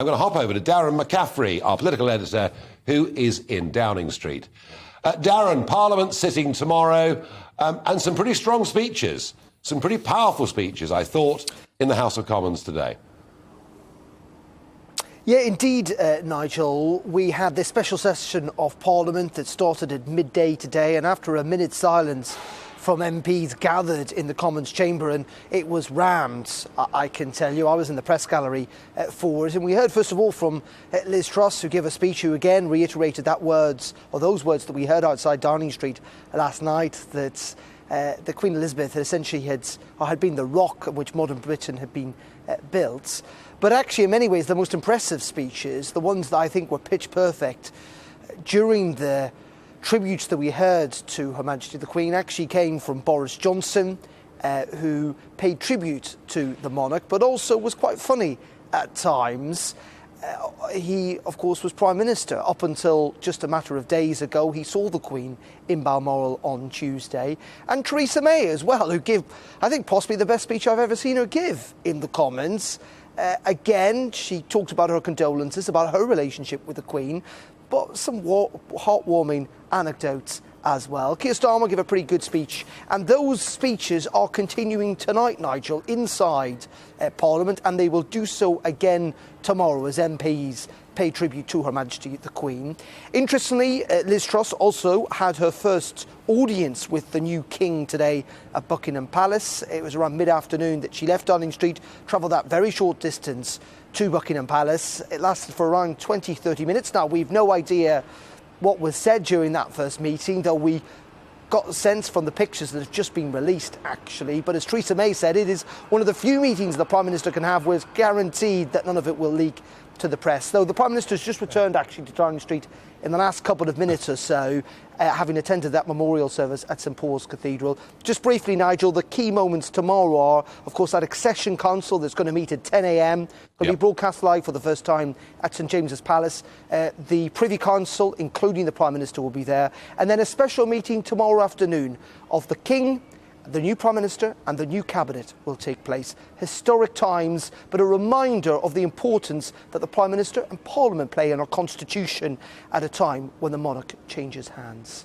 I'm going to hop over to Darren McCaffrey, our political editor, who is in Downing Street. Darren, Parliament sitting tomorrow, and some pretty strong speeches, some pretty powerful speeches, I thought, in the House of Commons today. Yeah, indeed, Nigel. We had this special session of Parliament that started at midday today, and after a minute's silence from MPs gathered in the Commons chamber, and it was rammed, I can tell you. I was in the press gallery for it, and we heard first of all from Liz Truss, who gave a speech, who again reiterated those words that we heard outside Downing Street last night, that the Queen Elizabeth essentially had been the rock on which modern Britain had been built. But actually, in many ways, the most impressive speeches, the ones that I think were pitch perfect during the tributes that we heard to Her Majesty the Queen, actually came from Boris Johnson, who paid tribute to the monarch, but also was quite funny at times. He, of course, was Prime Minister up until just a matter of days ago. He saw the Queen in Balmoral on Tuesday. And Theresa May as well, who gave, I think, possibly the best speech I've ever seen her give in the Commons. Again, she talked about her condolences, about her relationship with the Queen, but some heartwarming anecdotes as well. Keir Starmer gave a pretty good speech, and those speeches are continuing tonight, Nigel, inside Parliament, and they will do so again tomorrow as MPs pay tribute to Her Majesty the Queen. Interestingly, Liz Truss also had her first audience with the new King today at Buckingham Palace. It was around mid-afternoon that she left Downing Street, travelled that very short distance to Buckingham Palace. It lasted for around 20-30 minutes. Now, we've no idea what was said during that first meeting, though we got a sense from the pictures that have just been released, actually. But as Theresa May said, it is one of the few meetings the Prime Minister can have where it's guaranteed that none of it will leak to the press. Though the Prime Minister has just returned, actually, to Downing Street in the last couple of minutes or so, having attended that memorial service at St Paul's Cathedral. Just briefly, Nigel, the key moments tomorrow are, of course, that Accession Council that's going to meet at 10 a.m. Will be broadcast live for the first time at St James's Palace. The Privy Council, including the Prime Minister, will be there. And then a special meeting tomorrow afternoon of the King, the new Prime Minister and the new Cabinet will take place. Historic times, but a reminder of the importance that the Prime Minister and Parliament play in our Constitution at a time when the monarch changes hands.